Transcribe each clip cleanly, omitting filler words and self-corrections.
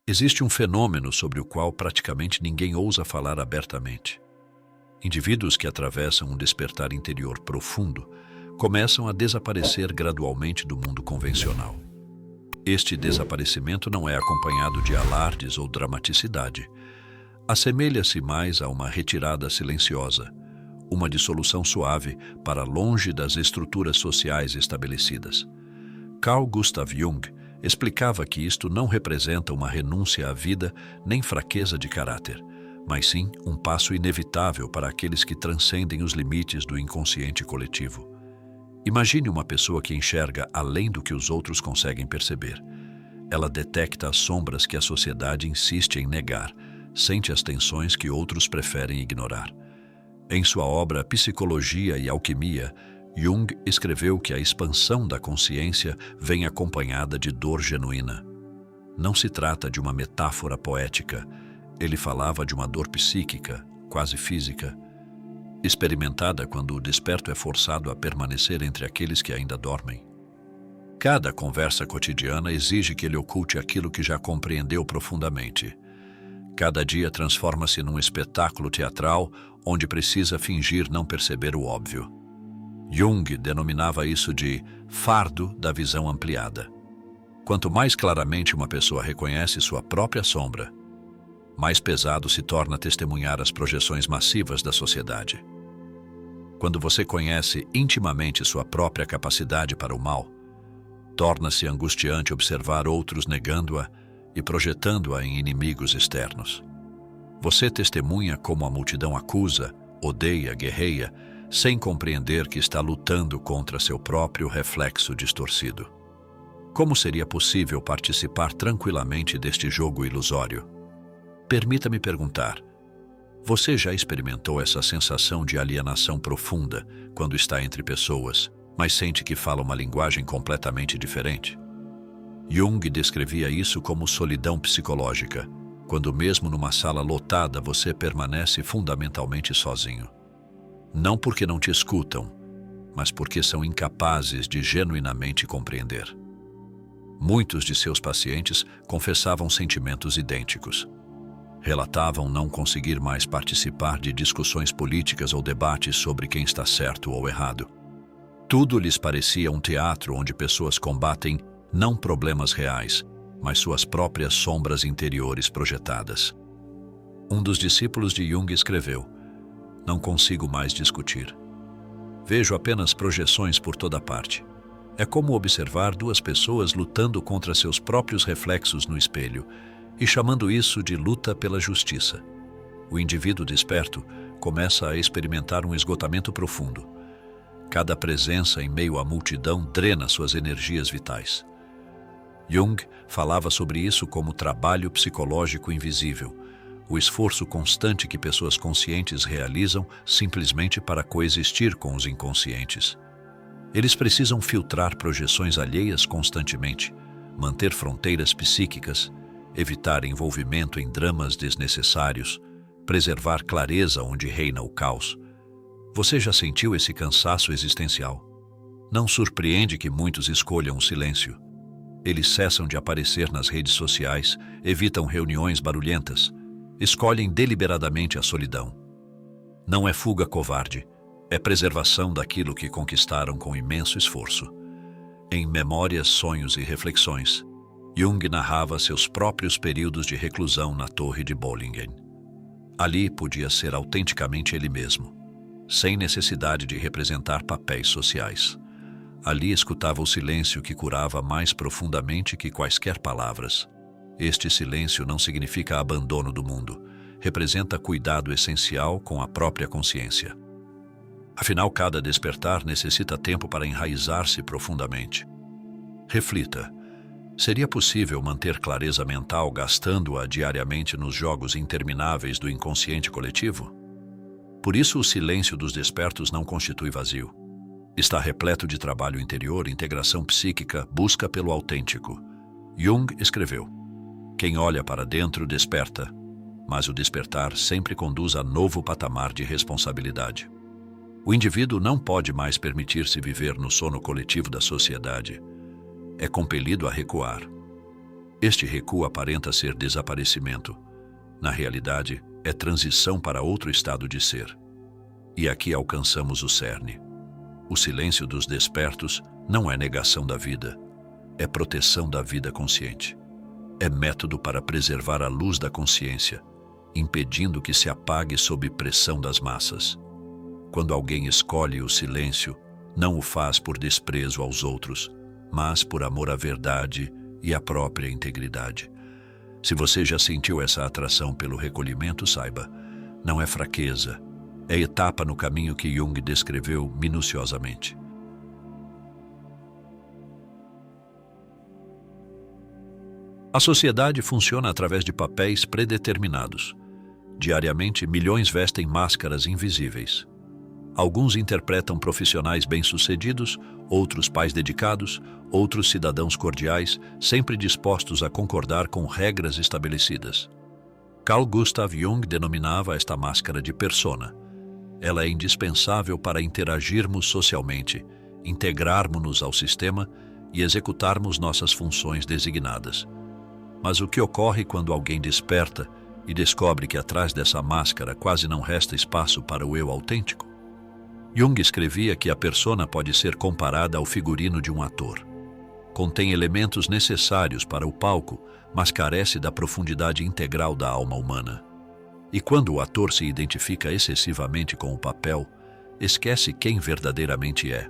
Existe um fenômeno sobre o qual praticamente ninguém ousa falar abertamente. Indivíduos que atravessam um despertar interior profundo começam a desaparecer gradualmente do mundo convencional. Este desaparecimento não é acompanhado de alardes ou dramaticidade. Assemelha-se mais a uma retirada silenciosa, uma dissolução suave para longe das estruturas sociais estabelecidas. Carl Gustav Jung explicava que isto não representa uma renúncia à vida nem fraqueza de caráter, mas sim um passo inevitável para aqueles que transcendem os limites do inconsciente coletivo. Imagine uma pessoa que enxerga além do que os outros conseguem perceber. Ela detecta as sombras que a sociedade insiste em negar, sente as tensões que outros preferem ignorar. Em sua obra Psicologia e Alquimia, Jung escreveu que a expansão da consciência vem acompanhada de dor genuína. Não se trata de uma metáfora poética. Ele falava de uma dor psíquica, quase física, experimentada quando o desperto é forçado a permanecer entre aqueles que ainda dormem. Cada conversa cotidiana exige que ele oculte aquilo que já compreendeu profundamente. Cada dia transforma-se num espetáculo teatral onde precisa fingir não perceber o óbvio. Jung denominava isso de fardo da visão ampliada. Quanto mais claramente uma pessoa reconhece sua própria sombra, mais pesado se torna testemunhar as projeções massivas da sociedade. Quando você conhece intimamente sua própria capacidade para o mal, torna-se angustiante observar outros negando-a e projetando-a em inimigos externos. Você testemunha como a multidão acusa, odeia, guerreia, sem compreender que está lutando contra seu próprio reflexo distorcido. Como seria possível participar tranquilamente deste jogo ilusório? Permita-me perguntar, você já experimentou essa sensação de alienação profunda quando está entre pessoas, mas sente que fala uma linguagem completamente diferente? Jung descrevia isso como solidão psicológica, quando mesmo numa sala lotada você permanece fundamentalmente sozinho. Não porque não te escutam, mas porque são incapazes de genuinamente compreender. Muitos de seus pacientes confessavam sentimentos idênticos. Relatavam não conseguir mais participar de discussões políticas ou debates sobre quem está certo ou errado. Tudo lhes parecia um teatro onde pessoas combatem não problemas reais, mas suas próprias sombras interiores projetadas. Um dos discípulos de Jung escreveu: "Não consigo mais discutir. Vejo apenas projeções por toda parte. É como observar duas pessoas lutando contra seus próprios reflexos no espelho e chamando isso de luta pela justiça. O indivíduo desperto começa a experimentar um esgotamento profundo. Cada presença em meio à multidão drena suas energias vitais." Jung falava sobre isso como trabalho psicológico invisível, o esforço constante que pessoas conscientes realizam simplesmente para coexistir com os inconscientes. Eles precisam filtrar projeções alheias constantemente, manter fronteiras psíquicas, evitar envolvimento em dramas desnecessários, preservar clareza onde reina o caos. Você já sentiu esse cansaço existencial? Não surpreende que muitos escolham o silêncio. Eles cessam de aparecer nas redes sociais, evitam reuniões barulhentas, escolhem deliberadamente a solidão. Não é fuga covarde, é preservação daquilo que conquistaram com imenso esforço. Em Memórias, Sonhos e Reflexões, Jung narrava seus próprios períodos de reclusão na Torre de Bollingen. Ali podia ser autenticamente ele mesmo, sem necessidade de representar papéis sociais. Ali escutava o silêncio que curava mais profundamente que quaisquer palavras. Este silêncio não significa abandono do mundo, representa cuidado essencial com a própria consciência. Afinal, cada despertar necessita tempo para enraizar-se profundamente. Reflita. Seria possível manter clareza mental gastando-a diariamente nos jogos intermináveis do inconsciente coletivo? Por isso, o silêncio dos despertos não constitui vazio. Está repleto de trabalho interior, integração psíquica, busca pelo autêntico. Jung escreveu: "Quem olha para dentro desperta, mas o despertar sempre conduz a novo patamar de responsabilidade." O indivíduo não pode mais permitir-se viver no sono coletivo da sociedade. É compelido a recuar. Este recuo aparenta ser desaparecimento. Na realidade, é transição para outro estado de ser. E aqui alcançamos o cerne. O silêncio dos despertos não é negação da vida, é proteção da vida consciente. É método para preservar a luz da consciência, impedindo que se apague sob pressão das massas. Quando alguém escolhe o silêncio, não o faz por desprezo aos outros, mas por amor à verdade e à própria integridade. Se você já sentiu essa atração pelo recolhimento, saiba, não é fraqueza, é etapa no caminho que Jung descreveu minuciosamente. A sociedade funciona através de papéis predeterminados. Diariamente, milhões vestem máscaras invisíveis. Alguns interpretam profissionais bem-sucedidos, outros pais dedicados, outros cidadãos cordiais, sempre dispostos a concordar com regras estabelecidas. Carl Gustav Jung denominava esta máscara de persona. Ela é indispensável para interagirmos socialmente, integrarmos-nos ao sistema e executarmos nossas funções designadas. Mas o que ocorre quando alguém desperta e descobre que atrás dessa máscara quase não resta espaço para o eu autêntico? Jung escrevia que a persona pode ser comparada ao figurino de um ator. Contém elementos necessários para o palco, mas carece da profundidade integral da alma humana. E quando o ator se identifica excessivamente com o papel, esquece quem verdadeiramente é.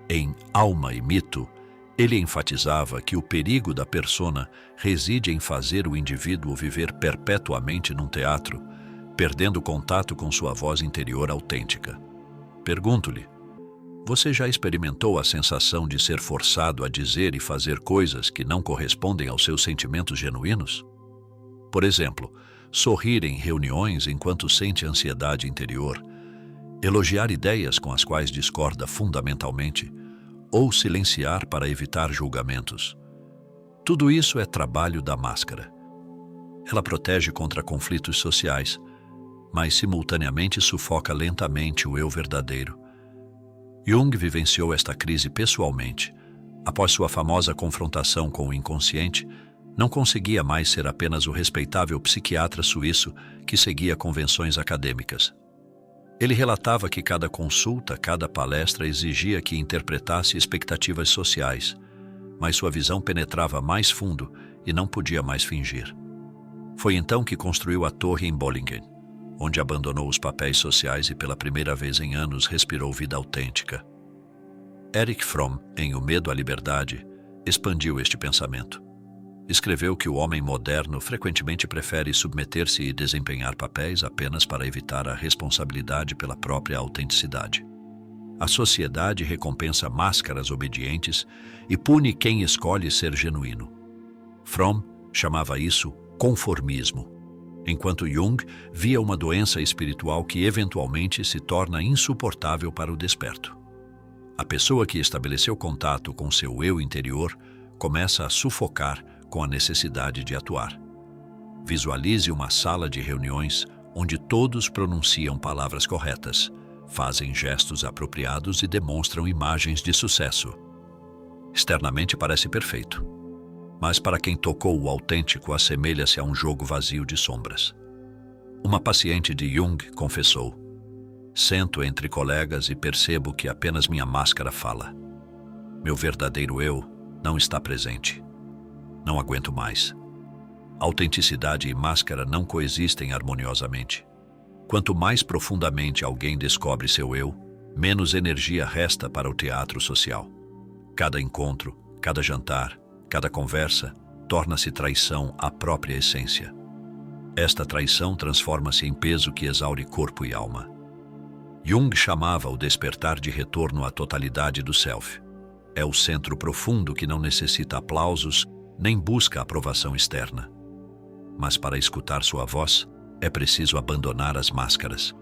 Em Alma e Mito, ele enfatizava que o perigo da persona reside em fazer o indivíduo viver perpetuamente num teatro, perdendo contato com sua voz interior autêntica. Pergunto-lhe, você já experimentou a sensação de ser forçado a dizer e fazer coisas que não correspondem aos seus sentimentos genuínos? Por exemplo, sorrir em reuniões enquanto sente ansiedade interior, elogiar ideias com as quais discorda fundamentalmente, ou silenciar para evitar julgamentos. Tudo isso é trabalho da máscara. Ela protege contra conflitos sociais, mas simultaneamente sufoca lentamente o eu verdadeiro. Jung vivenciou esta crise pessoalmente. Após sua famosa confrontação com o inconsciente, não conseguia mais ser apenas o respeitável psiquiatra suíço que seguia convenções acadêmicas. Ele relatava que cada consulta, cada palestra exigia que interpretasse expectativas sociais, mas sua visão penetrava mais fundo e não podia mais fingir. Foi então que construiu a torre em Bollingen, onde abandonou os papéis sociais e pela primeira vez em anos respirou vida autêntica. Erich Fromm, em O Medo à Liberdade, expandiu este pensamento. Escreveu que o homem moderno frequentemente prefere submeter-se e desempenhar papéis apenas para evitar a responsabilidade pela própria autenticidade. A sociedade recompensa máscaras obedientes e pune quem escolhe ser genuíno. Fromm chamava isso conformismo, enquanto Jung via uma doença espiritual que eventualmente se torna insuportável para o desperto. A pessoa que estabeleceu contato com seu eu interior começa a sufocar com a necessidade de atuar. Visualize uma sala de reuniões onde todos pronunciam palavras corretas, fazem gestos apropriados e demonstram imagens de sucesso. Externamente parece perfeito, mas para quem tocou o autêntico assemelha-se a um jogo vazio de sombras. Uma paciente de Jung confessou: "Sento entre colegas e percebo que apenas minha máscara fala. Meu verdadeiro eu não está presente. Não aguento mais." Autenticidade e máscara não coexistem harmoniosamente. Quanto mais profundamente alguém descobre seu eu, menos energia resta para o teatro social. Cada encontro, cada jantar, cada conversa torna-se traição à própria essência. Esta traição transforma-se em peso que exaure corpo e alma. Jung chamava o despertar de retorno à totalidade do self. É o centro profundo que não necessita aplausos nem busca aprovação externa. Mas para escutar sua voz, é preciso abandonar as máscaras.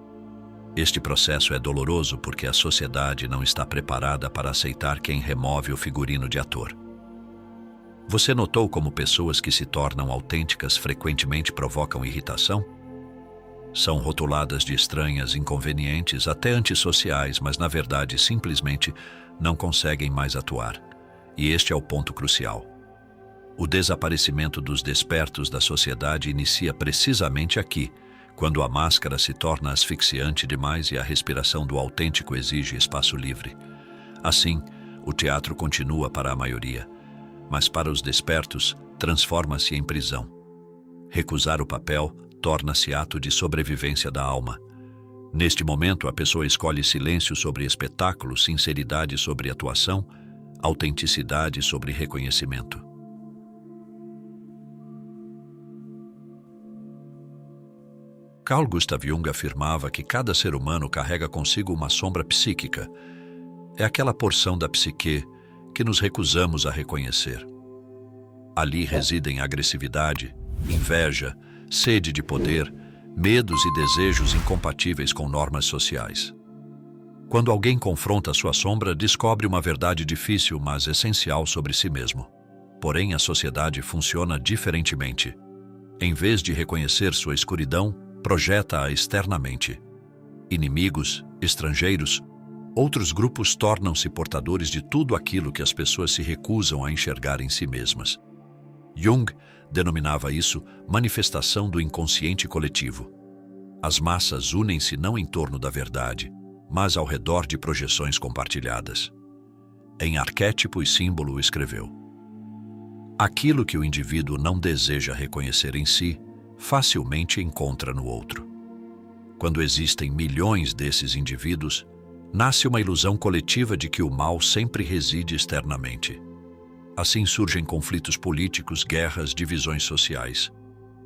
Este processo é doloroso porque a sociedade não está preparada para aceitar quem remove o figurino de ator. Você notou como pessoas que se tornam autênticas frequentemente provocam irritação? São rotuladas de estranhas, inconvenientes, até antissociais, mas na verdade simplesmente não conseguem mais atuar. E este é o ponto crucial. O desaparecimento dos despertos da sociedade inicia precisamente aqui, quando a máscara se torna asfixiante demais e a respiração do autêntico exige espaço livre. Assim, o teatro continua para a maioria, mas para os despertos, transforma-se em prisão. Recusar o papel torna-se ato de sobrevivência da alma. Neste momento, a pessoa escolhe silêncio sobre espetáculo, sinceridade sobre atuação, autenticidade sobre reconhecimento. Carl Gustav Jung afirmava que cada ser humano carrega consigo uma sombra psíquica. É aquela porção da psique que nos recusamos a reconhecer. Ali residem agressividade, inveja, sede de poder, medos e desejos incompatíveis com normas sociais. Quando alguém confronta sua sombra, descobre uma verdade difícil, mas essencial sobre si mesmo. Porém, a sociedade funciona diferentemente. Em vez de reconhecer sua escuridão, projeta-a externamente. Inimigos, estrangeiros, outros grupos tornam-se portadores de tudo aquilo que as pessoas se recusam a enxergar em si mesmas. Jung denominava isso manifestação do inconsciente coletivo. As massas unem-se não em torno da verdade, mas ao redor de projeções compartilhadas. Em Arquétipo e Símbolo escreveu: aquilo que o indivíduo não deseja reconhecer em si, facilmente encontra no outro. Quando existem milhões desses indivíduos, nasce uma ilusão coletiva de que o mal sempre reside externamente. Assim surgem conflitos políticos, guerras, divisões sociais.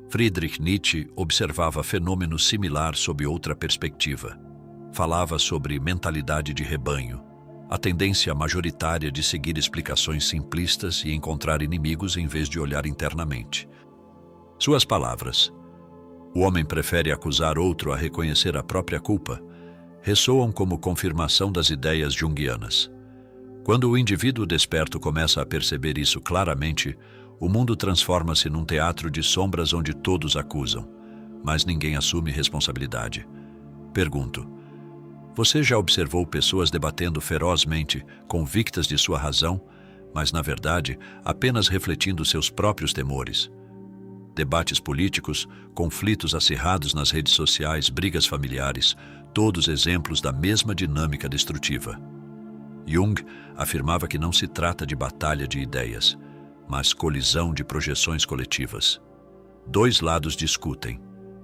Friedrich Nietzsche observava fenômeno similar sob outra perspectiva. Falava sobre mentalidade de rebanho, a tendência majoritária de seguir explicações simplistas e encontrar inimigos em vez de olhar internamente. Suas palavras: o homem prefere acusar outro a reconhecer a própria culpa, ressoam como confirmação das ideias junguianas. Quando o indivíduo desperto começa a perceber isso claramente, o mundo transforma-se num teatro de sombras onde todos acusam, mas ninguém assume responsabilidade. Pergunto: você já observou pessoas debatendo ferozmente, convictas de sua razão, mas, na verdade, apenas refletindo seus próprios temores? Debates políticos, conflitos acirrados nas redes sociais, brigas familiares, todos exemplos da mesma dinâmica destrutiva. Jung afirmava que não se trata de batalha de ideias, mas colisão de projeções coletivas. Dois lados discutem,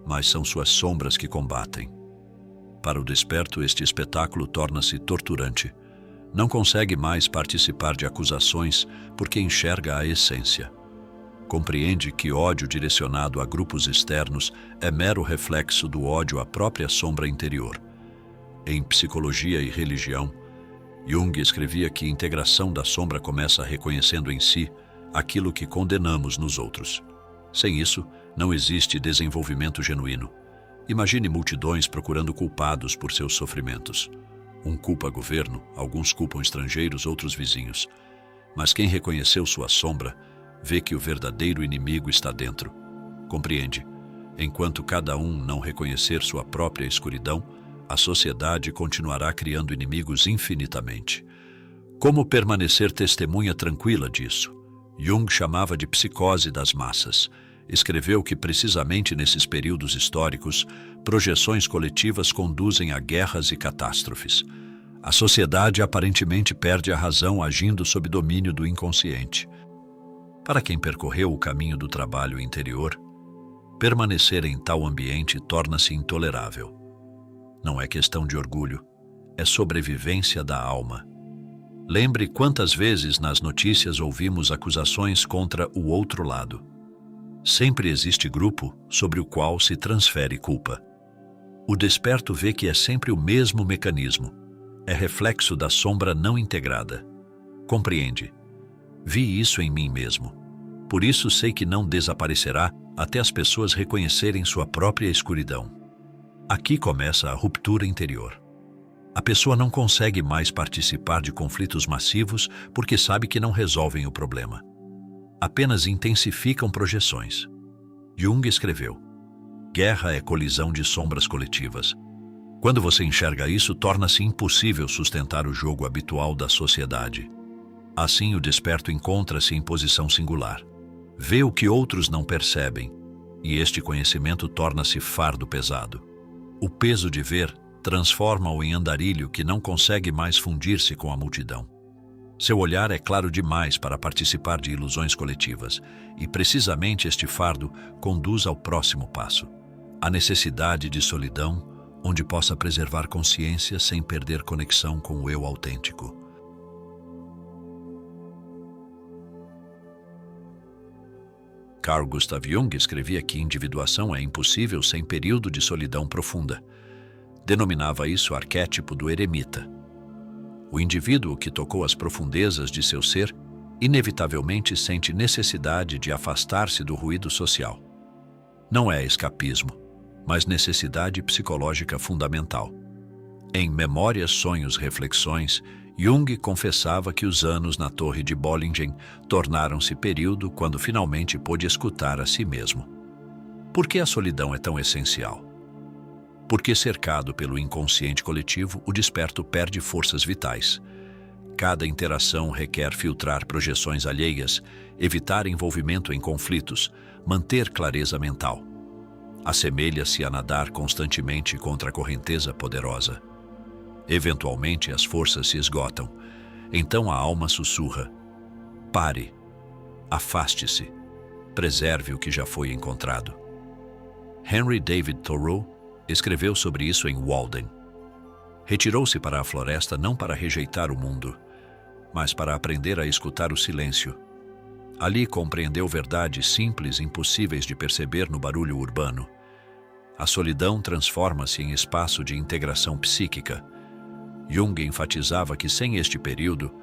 mas são suas sombras que combatem. Para o desperto, este espetáculo torna-se torturante. Não consegue mais participar de acusações porque enxerga a essência. Compreende que ódio direcionado a grupos externos é mero reflexo do ódio à própria sombra interior. Em Psicologia e Religião, Jung escrevia que a integração da sombra começa reconhecendo em si aquilo que condenamos nos outros. Sem isso, não existe desenvolvimento genuíno. Imagine multidões procurando culpados por seus sofrimentos. Um culpa governo, alguns culpam estrangeiros, outros vizinhos. Mas quem reconheceu sua sombra, vê que o verdadeiro inimigo está dentro. Compreende? Enquanto cada um não reconhecer sua própria escuridão, a sociedade continuará criando inimigos infinitamente. Como permanecer testemunha tranquila disso? Jung chamava de psicose das massas. Escreveu que precisamente nesses períodos históricos, projeções coletivas conduzem a guerras e catástrofes. A sociedade aparentemente perde a razão agindo sob domínio do inconsciente. Para quem percorreu o caminho do trabalho interior, permanecer em tal ambiente torna-se intolerável. Não é questão de orgulho, é sobrevivência da alma. Lembre quantas vezes nas notícias ouvimos acusações contra o outro lado. Sempre existe grupo sobre o qual se transfere culpa. O desperto vê que é sempre o mesmo mecanismo. É reflexo da sombra não integrada. Compreende? Vi isso em mim mesmo. Por isso sei que não desaparecerá até as pessoas reconhecerem sua própria escuridão. Aqui começa a ruptura interior. A pessoa não consegue mais participar de conflitos massivos porque sabe que não resolvem o problema. Apenas intensificam projeções. Jung escreveu: guerra é colisão de sombras coletivas. Quando você enxerga isso, torna-se impossível sustentar o jogo habitual da sociedade. Assim, o desperto encontra-se em posição singular. Vê o que outros não percebem, e este conhecimento torna-se fardo pesado. O peso de ver transforma-o em andarilho que não consegue mais fundir-se com a multidão. Seu olhar é claro demais para participar de ilusões coletivas, e precisamente este fardo conduz ao próximo passo: a necessidade de solidão, onde possa preservar consciência sem perder conexão com o eu autêntico. Carl Gustav Jung escrevia que individuação é impossível sem período de solidão profunda. Denominava isso arquétipo do eremita. O indivíduo que tocou as profundezas de seu ser inevitavelmente sente necessidade de afastar-se do ruído social. Não é escapismo, mas necessidade psicológica fundamental. Em Memórias, Sonhos, Reflexões, Jung confessava que os anos na Torre de Bollingen tornaram-se período quando finalmente pôde escutar a si mesmo. Por que a solidão é tão essencial? Porque, cercado pelo inconsciente coletivo, o desperto perde forças vitais. Cada interação requer filtrar projeções alheias, evitar envolvimento em conflitos, manter clareza mental. Assemelha-se a nadar constantemente contra a correnteza poderosa. Eventualmente, as forças se esgotam. Então a alma sussurra: pare, afaste-se, preserve o que já foi encontrado. Henry David Thoreau escreveu sobre isso em Walden. Retirou-se para a floresta não para rejeitar o mundo, mas para aprender a escutar o silêncio. Ali compreendeu verdades simples impossíveis de perceber no barulho urbano. A solidão transforma-se em espaço de integração psíquica. Jung enfatizava que sem este período,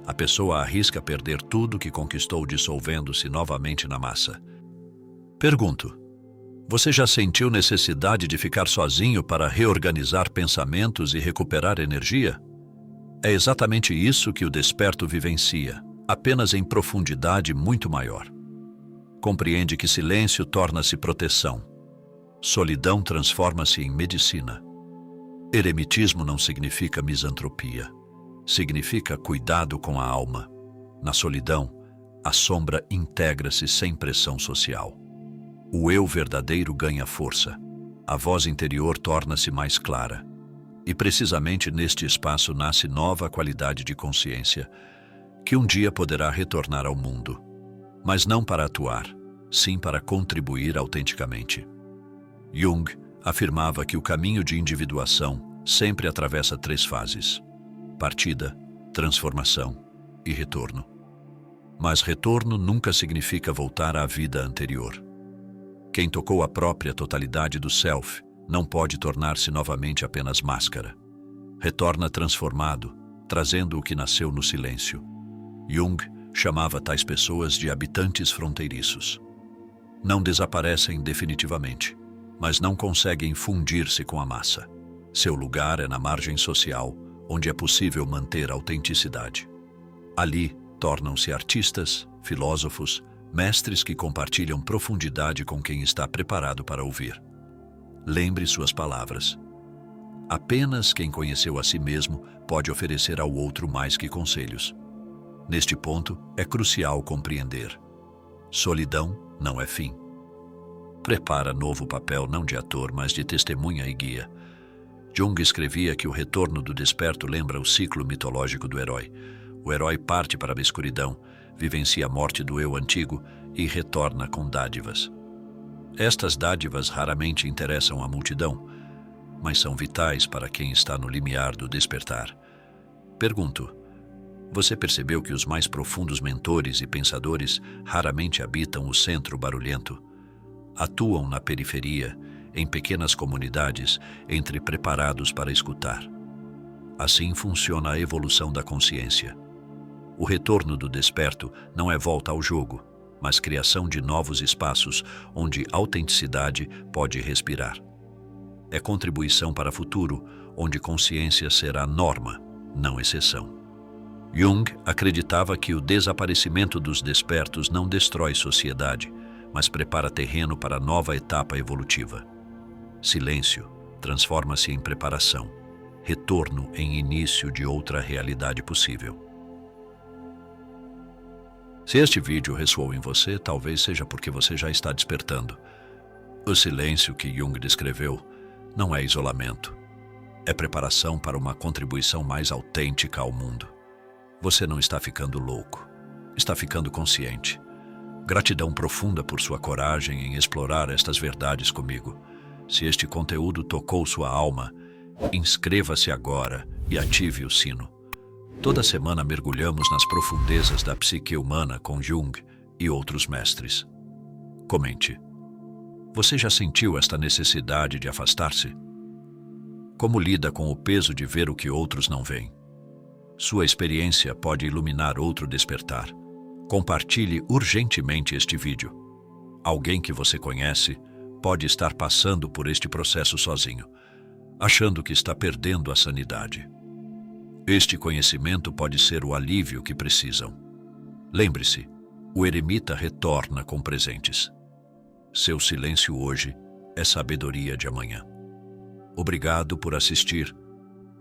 a pessoa arrisca perder tudo que conquistou dissolvendo-se novamente na massa. Pergunto: você já sentiu necessidade de ficar sozinho para reorganizar pensamentos e recuperar energia? É exatamente isso que o desperto vivencia, apenas em profundidade muito maior. Compreende que silêncio torna-se proteção. Solidão transforma-se em medicina. Eremitismo não significa misantropia. Significa cuidado com a alma. Na solidão, a sombra integra-se sem pressão social. O eu verdadeiro ganha força. A voz interior torna-se mais clara. E precisamente neste espaço nasce nova qualidade de consciência, que um dia poderá retornar ao mundo, mas não para atuar, sim para contribuir autenticamente. Jung afirmava que o caminho de individuação sempre atravessa 3 fases: partida, transformação e retorno. Mas retorno nunca significa voltar à vida anterior. Quem tocou a própria totalidade do self não pode tornar-se novamente apenas máscara. Retorna transformado, trazendo o que nasceu no silêncio. Jung chamava tais pessoas de habitantes fronteiriços. Não desaparecem definitivamente, mas não conseguem fundir-se com a massa. Seu lugar é na margem social, onde é possível manter a autenticidade. Ali, tornam-se artistas, filósofos, mestres que compartilham profundidade com quem está preparado para ouvir. Lembre suas palavras. Apenas quem conheceu a si mesmo pode oferecer ao outro mais que conselhos. Neste ponto, é crucial compreender: solidão não é fim. Prepara novo papel não de ator, mas de testemunha e guia. Jung escrevia que o retorno do desperto lembra o ciclo mitológico do herói. O herói parte para a escuridão, vivencia a morte do eu antigo e retorna com dádivas. Estas dádivas raramente interessam a multidão, mas são vitais para quem está no limiar do despertar. Pergunto: você percebeu que os mais profundos mentores e pensadores raramente habitam o centro barulhento? Atuam na periferia, em pequenas comunidades, entre preparados para escutar. Assim funciona a evolução da consciência. O retorno do desperto não é volta ao jogo, mas criação de novos espaços onde autenticidade pode respirar. É contribuição para o futuro, onde consciência será norma, não exceção. Jung acreditava que o desaparecimento dos despertos não destrói sociedade, mas prepara terreno para nova etapa evolutiva. Silêncio transforma-se em preparação, retorno em início de outra realidade possível. Se este vídeo ressoou em você, talvez seja porque você já está despertando. O silêncio que Jung descreveu não é isolamento. É preparação para uma contribuição mais autêntica ao mundo. Você não está ficando louco. Está ficando consciente. Gratidão profunda por sua coragem em explorar estas verdades comigo. Se este conteúdo tocou sua alma, inscreva-se agora e ative o sino. Toda semana mergulhamos nas profundezas da psique humana com Jung e outros mestres. Comente. Você já sentiu esta necessidade de afastar-se? Como lida com o peso de ver o que outros não veem? Sua experiência pode iluminar outro despertar. Compartilhe urgentemente este vídeo. Alguém que você conhece pode estar passando por este processo sozinho, achando que está perdendo a sanidade. Este conhecimento pode ser o alívio que precisam. Lembre-se, o eremita retorna com presentes. Seu silêncio hoje é sabedoria de amanhã. Obrigado por assistir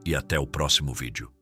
e até o próximo vídeo.